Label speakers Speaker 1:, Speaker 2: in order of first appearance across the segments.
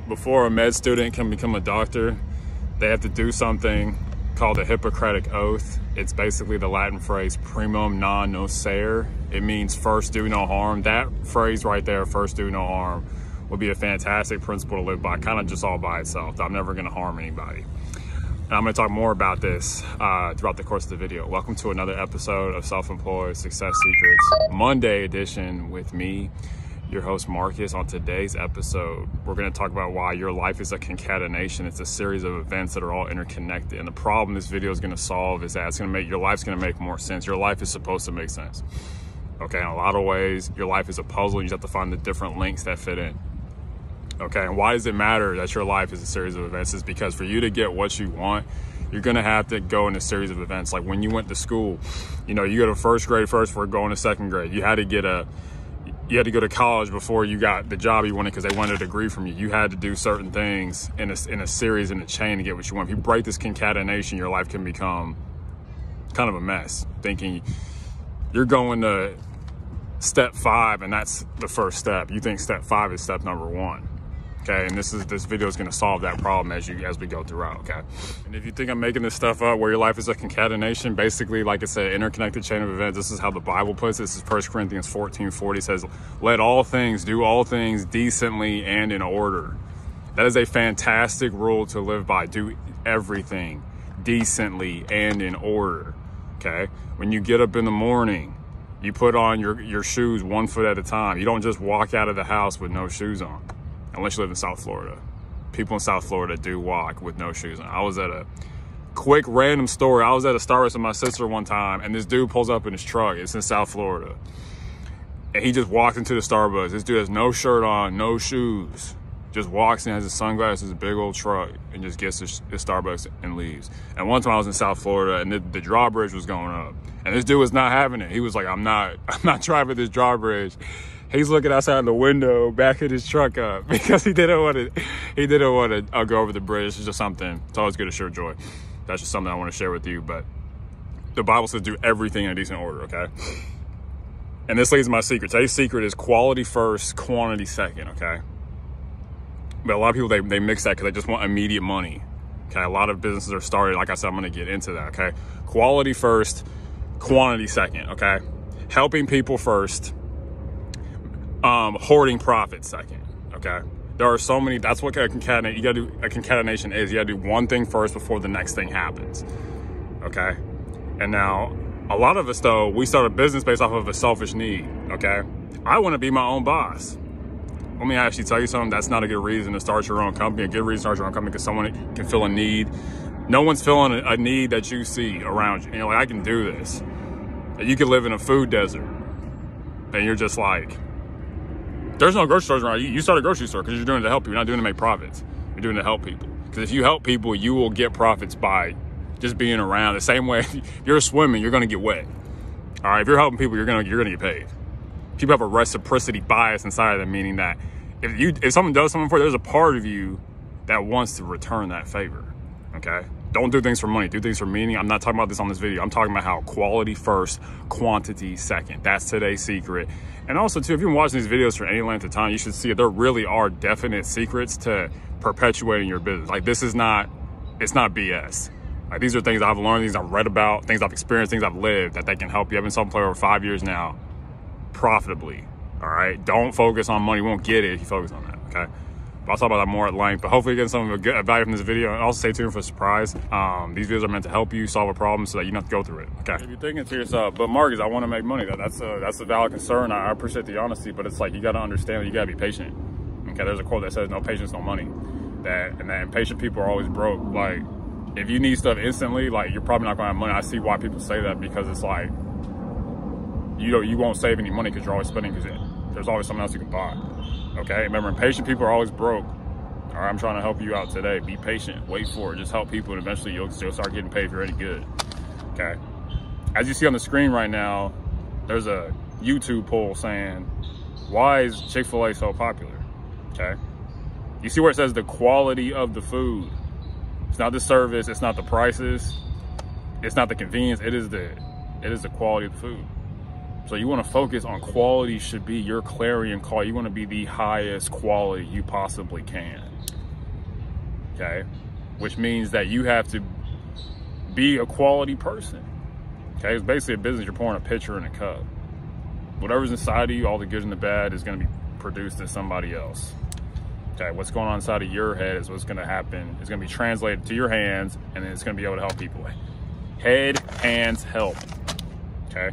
Speaker 1: before a med student can become a doctor, they have to do something called a Hippocratic Oath. It's basically the Latin phrase primum non nocere. It means first do no harm. That phrase right there, first do no harm, would be a fantastic principle to live by, kind of just all by itself. I'm never gonna harm anybody. And I'm gonna talk more about this throughout the course of the video. Welcome to another episode of Self-Employed Success Secrets, Monday edition with me, your host Marcus. On today's episode, we're going to talk about why your life is a concatenation. It's a series of events that are all interconnected. And the problem this video is going to solve is that your life's going to make more sense. Your life is supposed to make sense. Okay, in a lot of ways, your life is a puzzle. You just have to find the different links that fit in. Okay, and why does it matter that your life is a series of events? It's because for you to get what you want, you're going to have to go in a series of events. Like when you went to school, you go to first grade first before going to second grade. You had to go to college before you got the job you wanted because they wanted a degree from you. You had to do certain things in a series, in a chain to get what you want. If you break this concatenation, your life can become kind of a mess. Thinking you're going to step 5 and that's the first step. You think step 5 is step number 1. Okay, and this video is going to solve that problem as we go throughout. Okay, and if you think I'm making this stuff up, where your life is a concatenation, basically, like I said, interconnected chain of events. This is how the Bible puts it. This is 1 Corinthians 14:40. Says, "Let all things do all things decently and in order." That is a fantastic rule to live by. Do everything decently and in order. Okay, when you get up in the morning, you put on your shoes 1 foot at a time. You don't just walk out of the house with no shoes on. Unless you live in South Florida. People in South Florida do walk with no shoes on. I was at a quick random story. I was at a Starbucks with my sister one time, and this dude pulls up in his truck. It's in South Florida. And he just walks into the Starbucks. This dude has no shirt on, no shoes. Just walks in, has his sunglasses, a big old truck, and just gets his Starbucks and leaves. And one time I was in South Florida, and the drawbridge was going up. And this dude was not having it. He was like, I'm not driving this drawbridge. He's looking outside the window, backing his truck up because he didn't want to go over the bridge. It's just something. It's always good to share joy. That's just something I want to share with you. But the Bible says do everything in a decent order, okay? And this leads to my secret. Today's secret is quality first, quantity second, okay? But a lot of people, they mix that because they just want immediate money, okay? A lot of businesses are started. Like I said, I'm going to get into that, okay? Quality first, quantity second, okay? Helping people first. Hoarding profit second, okay? There are so many, that's what a concatenation is. You gotta do one thing first before the next thing happens, okay? And now, a lot of us though, we start a business based off of a selfish need, okay? I wanna be my own boss. Let me actually tell you something, that's not a good reason to start your own company. A good reason to start your own company because someone can feel a need. No one's feeling a need that you see around you. And you're like, I can do this. And you could live in a food desert. And you're just like, there's no grocery stores around you. You start a grocery store because you're doing it to help people. You're not doing it to make profits. You're doing it to help people. Because if you help people, you will get profits by just being around. The same way, if you're swimming, you're going to get wet. All right, if you're helping people, you're going to get paid. People have a reciprocity bias inside of them, meaning that if someone does something for you, there's a part of you that wants to return that favor. Okay? Don't do things for money. Do things for meaning. I'm not talking about this on this video. I'm talking about how quality first, quantity second. That's today's secret. And also, too, if you've been watching these videos for any length of time, you should see that there really are definite secrets to perpetuating your business. Like, it's not BS. Like, these are things I've learned, things I've read about, things I've experienced, things I've lived that can help you. I've been self-employed over 5 years now, profitably. All right? Don't focus on money. You won't get it if you focus on that, okay? But I'll talk about that more at length. But hopefully you're getting some good value from this video. And also stay tuned for a surprise. These videos are meant to help you solve a problem so that you don't have to go through it. Okay. If you're thinking to yourself, but Marcus, I want to make money. That's a valid concern. I appreciate the honesty, but it's like you got to understand that you got to be patient. Okay. There's a quote that says, "No patience, no money." And patient people are always broke. Like, if you need stuff instantly, like, you're probably not going to have money. I see why people say that because it's like you won't save any money because you're always spending because there's always something else you can buy. Okay, remember, impatient people are always broke. All right, I'm trying to help you out today. Be patient, wait for it, just help people, and eventually you'll start getting paid if you're already good. Okay, as you see on the screen right now, there's a YouTube poll saying, why is Chick-fil-A so popular? Okay, you see where it says the quality of the food. It's not the service, it's not the prices, it's not the convenience, it is the quality of the food. So you want to focus on quality should be your clarion call. You want to be the highest quality you possibly can. okay? Which means that you have to be a quality person, okay? It's basically a business. You're pouring a pitcher in a cup. Whatever's inside of you, all the good and the bad, is going to be produced in somebody else. Okay, what's going on inside of your head is what's going to happen. It's going to be translated to your hands, and then it's going to be able to help people. Head, hands, help. Okay?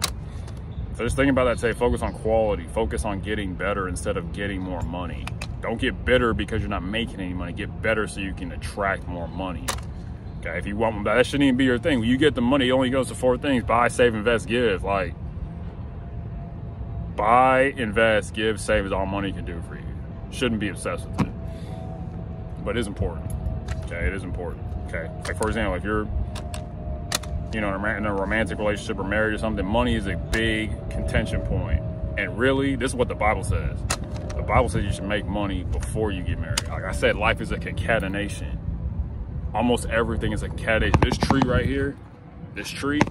Speaker 1: So just thinking about that today, focus on quality. Focus on getting better instead of getting more money. Don't get bitter because you're not making any money. Get better so you can attract more money. Okay, if you want, that shouldn't even be your thing. When you get the money, it only goes to 4 things: buy, save, invest, give. Like, buy, invest, give, save is all money can do for you. Shouldn't be obsessed with it, but it is important. Okay, it is important. Okay, like for example, if you're, you know, in a romantic relationship or married or something, money is a big contention point. And really, this is what the Bible says. The Bible says you should make money before you get married. Like I said, life is a concatenation. Almost everything is a concatenation. This tree right here, this tree,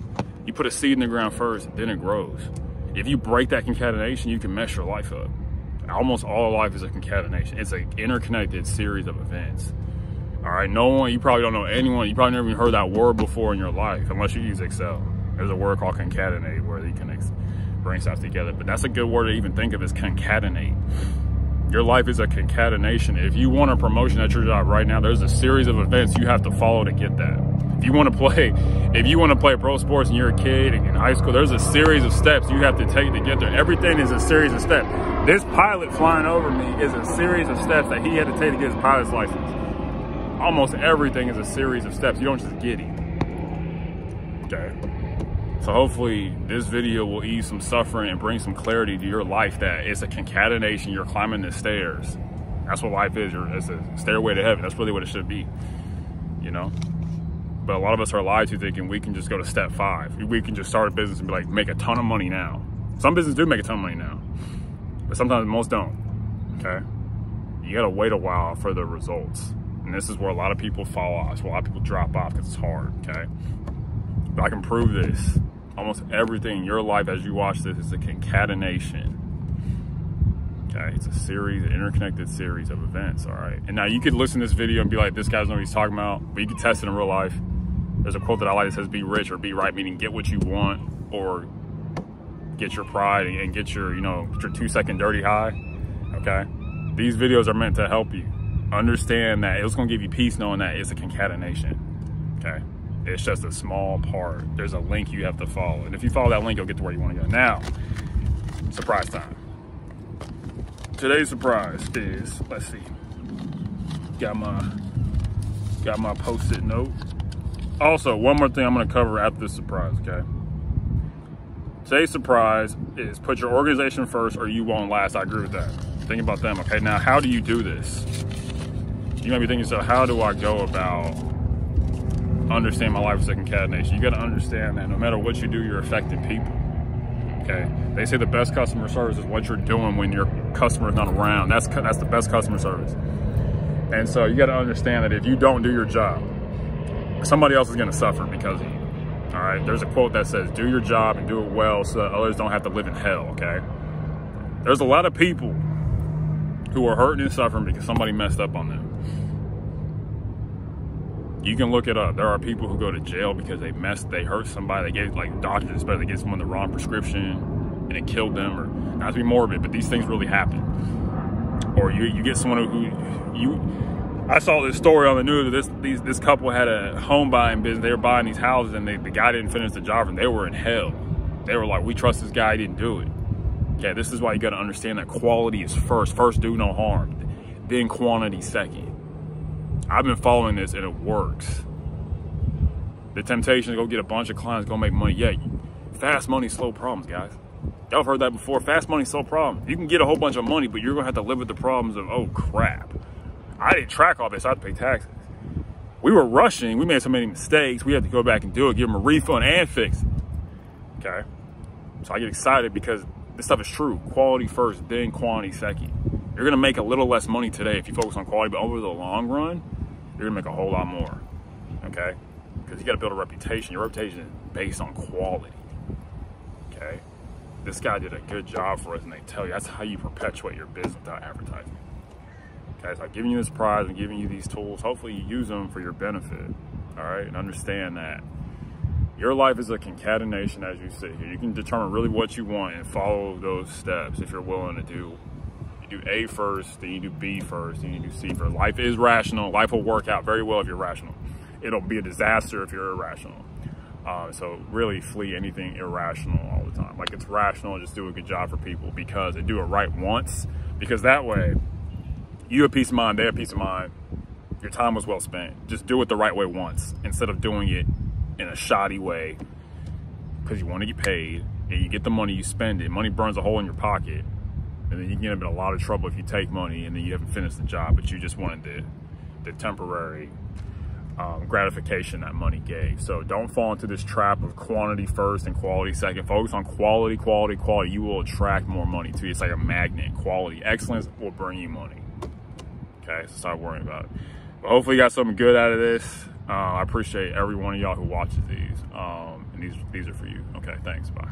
Speaker 1: you put a seed in the ground first, then it grows. If you break that concatenation, you can mess your life up. Almost all life is a concatenation. It's an interconnected series of events. All right, no one, you probably don't know anyone, you probably never even heard that word before in your life, unless you use Excel. There's a word called concatenate where you can bring stuff together, but that's a good word to even think of, is concatenate. Your life is a concatenation. If you want a promotion at your job right now, there's a series of events you have to follow to get that. If you want to play pro sports and you're a kid in high school, there's a series of steps you have to take to get there. Everything is a series of steps. This pilot flying over me is a series of steps that he had to take to get his pilot's license. Almost everything is a series of steps. You don't just get it. Okay. So hopefully this video will ease some suffering and bring some clarity to your life, that it's a concatenation. You're climbing the stairs. That's what life is. It's a stairway to heaven. That's really what it should be, you know? But a lot of us are lied to thinking we can just go to step 5. We can just start a business and be like, make a ton of money now. Some businesses do make a ton of money now, but sometimes most don't, okay? You gotta wait a while for the results. And this is where a lot of people fall off. It's where a lot of people drop off, because it's hard, okay? But I can prove this. Almost everything in your life as you watch this is a concatenation. Okay, it's a series, an interconnected series of events, all right? And now you could listen to this video and be like, this guy's know what he's talking about, but you can test it in real life. There's a quote that I like that says, be rich or be right, meaning get what you want or get your pride and get your, you know, your 2-second dirty high, okay? These videos are meant to help you understand that it's gonna give you peace knowing that it's a concatenation, okay? It's just a small part. There's a link you have to follow. And if you follow that link, you'll get to where you wanna go. Now, surprise time. Today's surprise is, let's see, got my post-it note. Also, one more thing I'm gonna cover after this surprise, okay? Today's surprise is put your organization first or you won't last. I agree with that. Think about them, okay? Now, how do you do this? You might be thinking, so how do I go about understanding my life as a concatenation? You gotta understand that no matter what you do, you're affecting people. Okay, they say the best customer service is what you're doing when your customer is not around. That's the best customer service. And so you got to understand that if you don't do your job, somebody else is going to suffer because of you. All right, there's a quote that says, do your job and do it well so that others don't have to live in hell, okay? There's a lot of people who are hurting and suffering because somebody messed up on them. You can look it up. There are people who go to jail because they hurt somebody. They gave, like doctors, especially, they gave someone the wrong prescription and it killed them, or not to be morbid, but these things really happen. Or you get someone I saw this story on the news that this couple had a home buying business. They were buying these houses and the guy didn't finish the job and they were in hell. They were like, we trust this guy, he didn't do it. Okay, this is why you got to understand that quality is first. First, do no harm. Then quantity second. I've been following this and it works. The temptation to go get a bunch of clients, go make money. Yeah, fast money, slow problems, guys. Y'all have heard that before. Fast money, slow problems. You can get a whole bunch of money, but you're gonna have to live with the problems of, oh crap, I didn't track all this, I had to pay taxes. We were rushing, we made so many mistakes, we had to go back and do it, give them a refund and fix it. Okay? So I get excited because this stuff is true. Quality first, then quantity second. You're gonna make a little less money today if you focus on quality, but over the long run, you're gonna make a whole lot more, okay? Because you gotta build a reputation. Your reputation is based on quality, okay? This guy did a good job for us, and they tell you that's how you perpetuate your business without advertising. Okay, so I'm giving you this prize and giving you these tools. Hopefully you use them for your benefit, all right? And understand that your life is a concatenation as you sit here. You can determine really what you want and follow those steps if you're willing to do. You do A first, then you do B first, then you do C first. Life is rational. Life will work out very well if you're rational. It'll be a disaster if you're irrational. So really flee anything irrational all the time. Like, it's rational, just do a good job for people because they do it right once. Because that way, you have peace of mind, they have peace of mind. Your time was well spent. Just do it the right way once instead of doing it in a shoddy way because you want to get paid and you get the money, you spend it. Money burns a hole in your pocket, and then you can get in a lot of trouble if you take money and then you haven't finished the job, but you just wanted the temporary gratification that money gave. So don't fall into this trap of quantity first and quality second. Focus on quality, quality, quality. You will attract more money to you. It's like a magnet. Quality, excellence will bring you money. Okay, so stop worrying about it. But hopefully you got something good out of this. I appreciate every one of y'all who watches these. And these are for you. Okay, thanks. Bye.